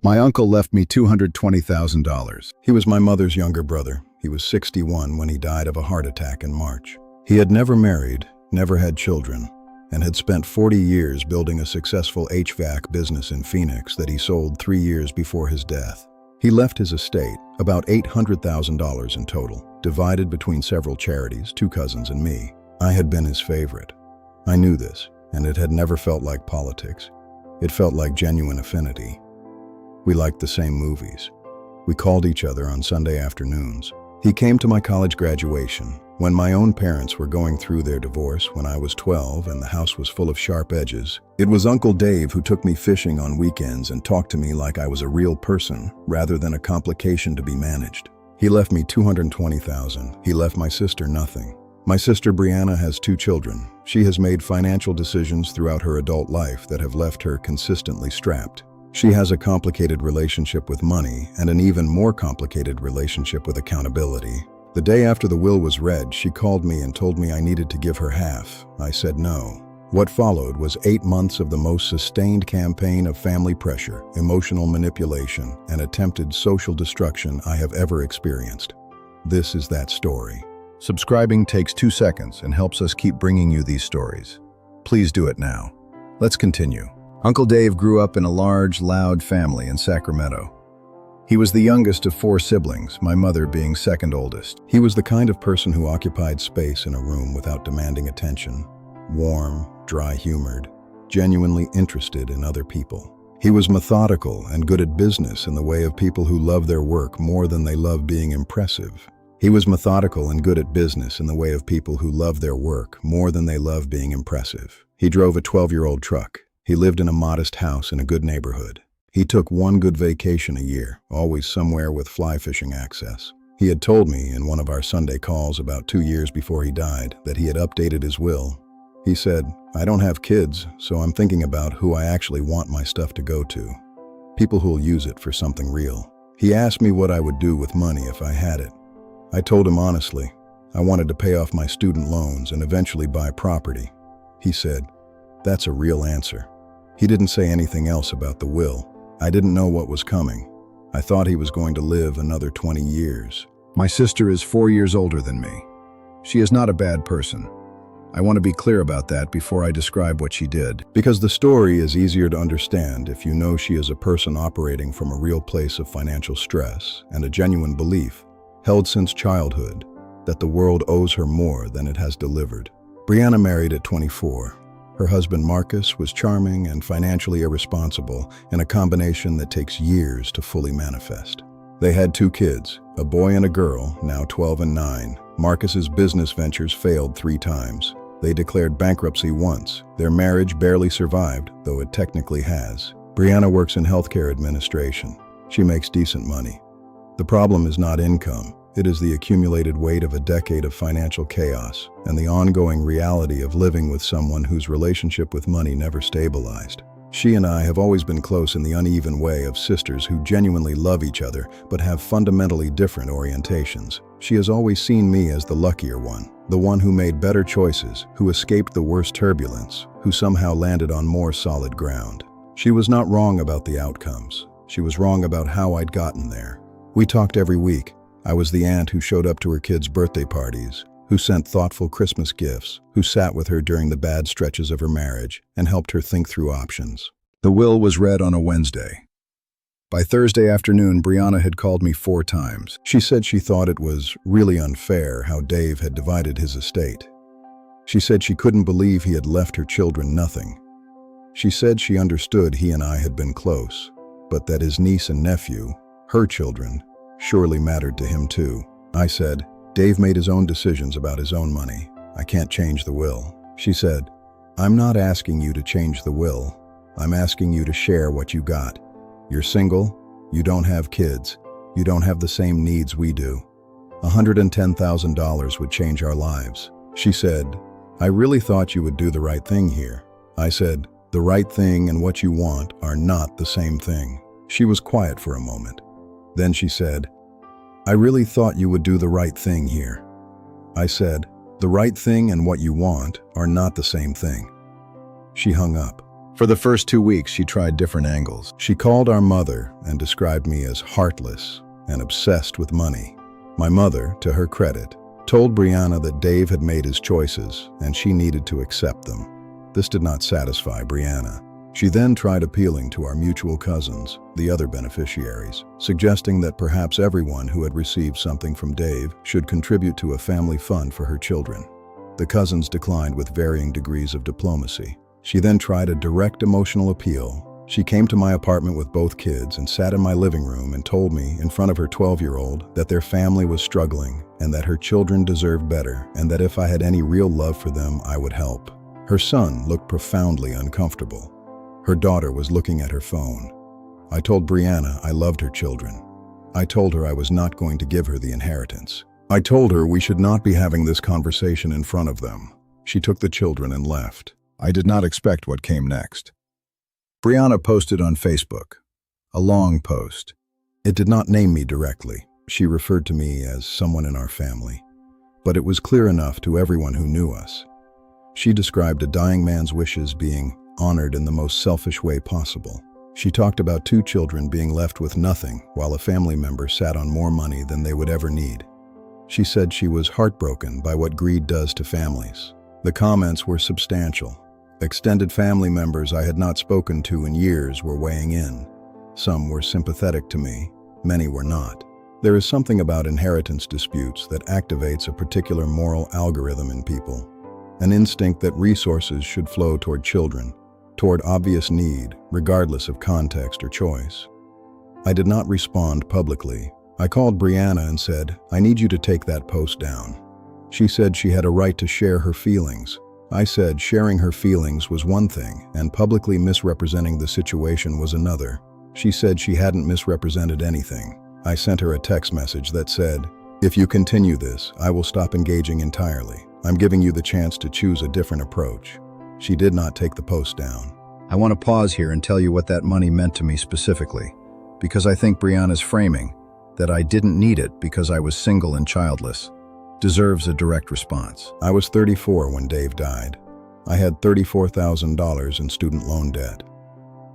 My uncle left me $220,000. He was my mother's younger brother. He was 61 when he died of a heart attack in March. He had never married, never had children, and had spent 40 years building a successful HVAC business in Phoenix that he sold 3 years before his death. He left his estate, about $800,000 in total, divided between several charities, 2 cousins and me. I had been his favorite. I knew this, and it had never felt like politics. It felt like genuine affinity. We liked the same movies. We called each other on Sunday afternoons. He came to my college graduation, when my own parents were going through their divorce when I was 12 and the house was full of sharp edges. It was Uncle Dave who took me fishing on weekends and talked to me like I was a real person, rather than a complication to be managed. He left me $220,000. He left my sister nothing. My sister Brianna has 2 children. She has made financial decisions throughout her adult life that have left her consistently strapped. She has a complicated relationship with money and an even more complicated relationship with accountability. The day after the will was read, she called me and told me I needed to give her half. I said no. What followed was 8 months of the most sustained campaign of family pressure, emotional manipulation, and attempted social destruction I have ever experienced. This is that story. Subscribing takes 2 seconds and helps us keep bringing you these stories. Please do it now. Let's continue. Uncle Dave grew up in a large, loud family in Sacramento. He was the youngest of 4 siblings, my mother being second oldest. He was the kind of person who occupied space in a room without demanding attention, warm, dry-humored, genuinely interested in other people. He was methodical and good at business in the way of people who love their work more than they love being impressive. He was methodical and good at business in the way of people who love their work more than they love being impressive. He drove a 12-year-old truck. He lived in a modest house in a good neighborhood. He took 1 good vacation a year, always somewhere with fly fishing access. He had told me in one of our Sunday calls about 2 years before he died that he had updated his will. He said, "I don't have kids, so I'm thinking about who I actually want my stuff to go to. People who'll use it for something real." He asked me what I would do with money if I had it. I told him honestly, I wanted to pay off my student loans and eventually buy property. He said, "That's a real answer." He didn't say anything else about the will. I didn't know what was coming. I thought he was going to live another 20 years. My sister is 4 years older than me. She is not a bad person. I want to be clear about that before I describe what she did. Because the story is easier to understand if you know she is a person operating from a real place of financial stress and a genuine belief, held since childhood, that the world owes her more than it has delivered. Brianna married at 24. Her husband Marcus was charming and financially irresponsible in a combination that takes years to fully manifest. They had 2 kids, a boy and a girl, now 12 and 9. Marcus's business ventures failed 3 times. They declared bankruptcy once. Their marriage barely survived, though it technically has. Brianna works in healthcare administration. She makes decent money. The problem is not income. It is the accumulated weight of a decade of financial chaos and the ongoing reality of living with someone whose relationship with money never stabilized. She and I have always been close in the uneven way of sisters who genuinely love each other but have fundamentally different orientations. She has always seen me as the luckier one, the one who made better choices, who escaped the worst turbulence, who somehow landed on more solid ground. She was not wrong about the outcomes. She was wrong about how I'd gotten there. We talked every week. I was the aunt who showed up to her kids' birthday parties, who sent thoughtful Christmas gifts, who sat with her during the bad stretches of her marriage and helped her think through options. The will was read on a Wednesday. By Thursday afternoon, Brianna had called me 4 times. She said she thought it was really unfair how Dave had divided his estate. She said she couldn't believe he had left her children nothing. She said she understood he and I had been close, but that his niece and nephew, her children, surely mattered to him too. I said, "Dave made his own decisions about his own money. I can't change the will." She said, "I'm not asking you to change the will. I'm asking you to share what you got. You're single, you don't have kids, you don't have the same needs we do. $110,000 would change our lives." She said, "I really thought you would do the right thing here." I said, "The right thing and what you want are not the same thing." She was quiet for a moment. Then she said, "I really thought you would do the right thing here." I said, "The right thing and what you want are not the same thing." She hung up. For the first 2 weeks, she tried different angles. She called our mother and described me as heartless and obsessed with money. My mother, to her credit, told Brianna that Dave had made his choices and she needed to accept them. This did not satisfy Brianna. She then tried appealing to our mutual cousins, the other beneficiaries, suggesting that perhaps everyone who had received something from Dave should contribute to a family fund for her children. The cousins declined with varying degrees of diplomacy. She then tried a direct emotional appeal. She came to my apartment with both kids and sat in my living room and told me, in front of her 12-year-old, that their family was struggling and that her children deserved better and that if I had any real love for them, I would help. Her son looked profoundly uncomfortable. Her daughter was looking at her phone. I told Brianna I loved her children. I told her I was not going to give her the inheritance. I told her we should not be having this conversation in front of them. She took the children and left. I did not expect what came next. Brianna posted on Facebook, a long post. It did not name me directly. She referred to me as someone in our family. But it was clear enough to everyone who knew us. She described a dying man's wishes being honored in the most selfish way possible. She talked about 2 children being left with nothing while a family member sat on more money than they would ever need. She said she was heartbroken by what greed does to families. The comments were substantial. Extended family members I had not spoken to in years were weighing in. Some were sympathetic to me, many were not. There is something about inheritance disputes that activates a particular moral algorithm in people, an instinct that resources should flow toward children, toward obvious need, regardless of context or choice. I did not respond publicly. I called Brianna and said, "I need you to take that post down." She said she had a right to share her feelings. I said sharing her feelings was one thing, and publicly misrepresenting the situation was another. She said she hadn't misrepresented anything. I sent her a text message that said, "If you continue this, I will stop engaging entirely. I'm giving you the chance to choose a different approach." She did not take the post down. I want to pause here and tell you what that money meant to me specifically, because I think Brianna's framing, that I didn't need it because I was single and childless, deserves a direct response. I was 34 when Dave died. I had $34,000 in student loan debt.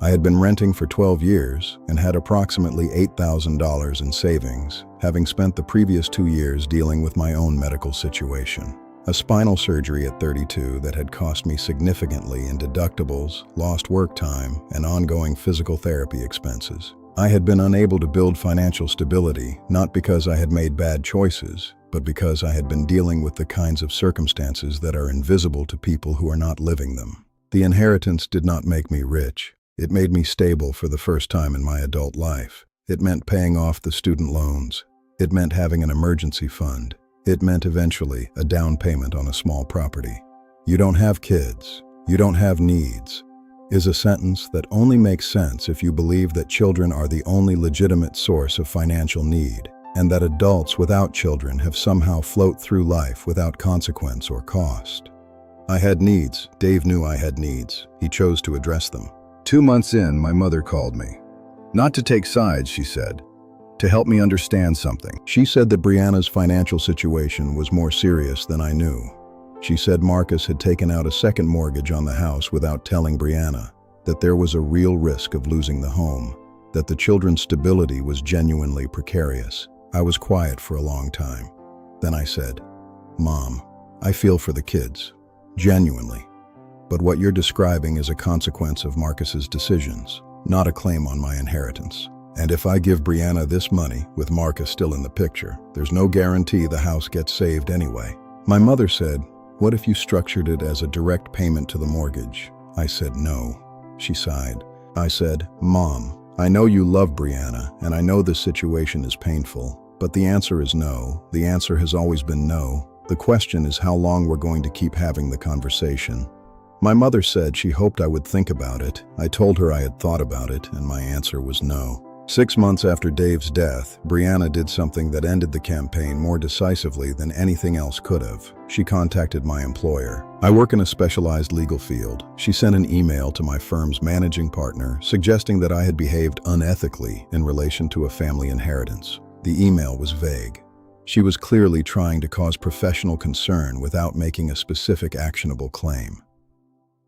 I had been renting for 12 years and had approximately $8,000 in savings, having spent the previous 2 years dealing with my own medical situation. A spinal surgery at 32 that had cost me significantly in deductibles, lost work time, and ongoing physical therapy expenses. I had been unable to build financial stability, not because I had made bad choices, but because I had been dealing with the kinds of circumstances that are invisible to people who are not living them. The inheritance did not make me rich. It made me stable for the first time in my adult life. It meant paying off the student loans. It meant having an emergency fund. It meant eventually a down payment on a small property. "You don't have kids. You don't have needs," is a sentence that only makes sense if you believe that children are the only legitimate source of financial need, and that adults without children have somehow float through life without consequence or cost. I had needs. Dave knew I had needs. He chose to address them. 2 months in, my mother called me. Not to take sides, she said, to help me understand something. She said that Brianna's financial situation was more serious than I knew. She said Marcus had taken out a second mortgage on the house without telling Brianna, that there was a real risk of losing the home, that the children's stability was genuinely precarious. I was quiet for a long time. Then I said, "Mom, I feel for the kids, genuinely. But what you're describing is a consequence of Marcus's decisions, not a claim on my inheritance. And if I give Brianna this money, with Marcus still in the picture, there's no guarantee the house gets saved anyway." My mother said, "What if you structured it as a direct payment to the mortgage?" I said no. She sighed. I said, "Mom, I know you love Brianna, and I know this situation is painful, but the answer is no. The answer has always been no. The question is how long we're going to keep having the conversation." My mother said she hoped I would think about it. I told her I had thought about it, and my answer was no. 6 months after Dave's death, Brianna did something that ended the campaign more decisively than anything else could have. She contacted my employer. I work in a specialized legal field. She sent an email to my firm's managing partner suggesting that I had behaved unethically in relation to a family inheritance. The email was vague. She was clearly trying to cause professional concern without making a specific actionable claim.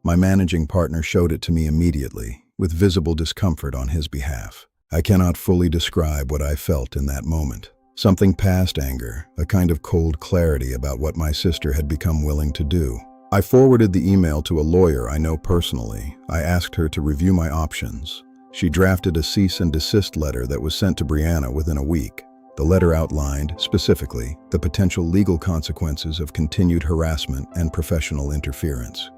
My managing partner showed it to me immediately, with visible discomfort on his behalf. I cannot fully describe what I felt in that moment. Something past anger, a kind of cold clarity about what my sister had become willing to do. I forwarded the email to a lawyer I know personally. I asked her to review my options. She drafted a cease and desist letter that was sent to Brianna within a week. The letter outlined, specifically, the potential legal consequences of continued harassment and professional interference.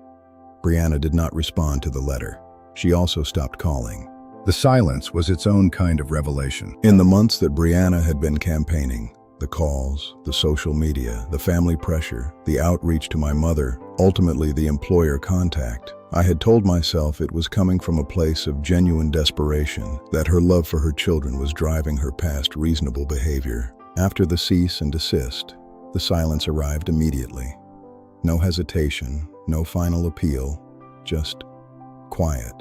Brianna did not respond to the letter. She also stopped calling. The silence was its own kind of revelation. In the months that Brianna had been campaigning, the calls, the social media, the family pressure, the outreach to my mother, ultimately the employer contact, I had told myself it was coming from a place of genuine desperation, that her love for her children was driving her past reasonable behavior. After the cease and desist, the silence arrived immediately. No hesitation, no final appeal, just quiet.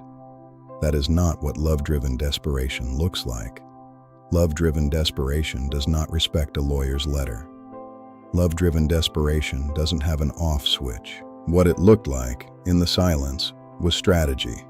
That is not what love-driven desperation looks like. Love-driven desperation does not respect a lawyer's letter. Love-driven desperation doesn't have an off switch. What it looked like, in the silence, was strategy.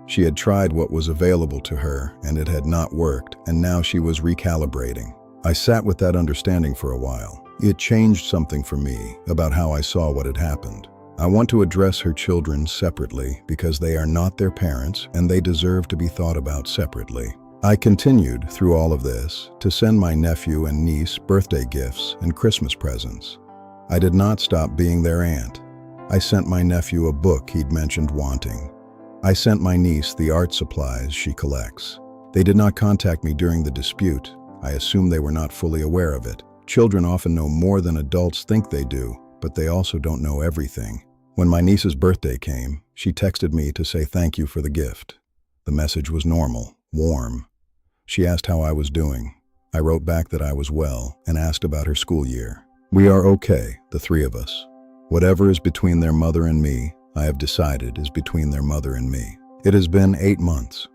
She had tried what was available to her, and it had not worked, and now she was recalibrating. I sat with that understanding for a while. It changed something for me about how I saw what had happened. I want to address her children separately because they are not their parents and they deserve to be thought about separately. I continued, through all of this, to send my nephew and niece birthday gifts and Christmas presents. I did not stop being their aunt. I sent my nephew a book he'd mentioned wanting. I sent my niece the art supplies she collects. They did not contact me during the dispute. I assume they were not fully aware of it. Children often know more than adults think they do, but they also don't know everything. When my niece's birthday came, she texted me to say thank you for the gift. The message was normal, warm. She asked how I was doing. I wrote back that I was well and asked about her school year. We are okay, the three of us. Whatever is between their mother and me, I have decided is between their mother and me. It has been 8 months.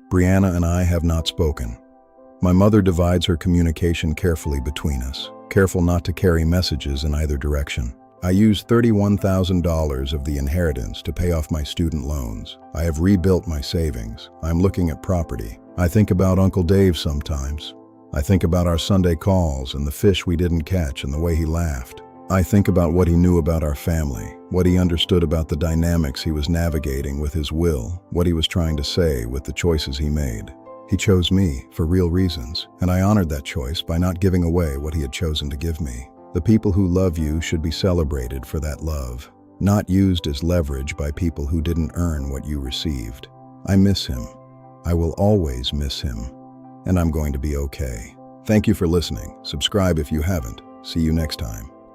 Brianna and I have not spoken. My mother divides her communication carefully between us, careful not to carry messages in either direction. I used $31,000 of the inheritance to pay off my student loans. I have rebuilt my savings. I'm looking at property. I think about Uncle Dave sometimes. I think about our Sunday calls and the fish we didn't catch and the way he laughed. I think about what he knew about our family, what he understood about the dynamics he was navigating with his will, what he was trying to say with the choices he made. He chose me for real reasons, and I honored that choice by not giving away what he had chosen to give me. The people who love you should be celebrated for that love, not used as leverage by people who didn't earn what you received. I miss him. I will always miss him, and I'm going to be okay. Thank you for listening. Subscribe if you haven't. See you next time.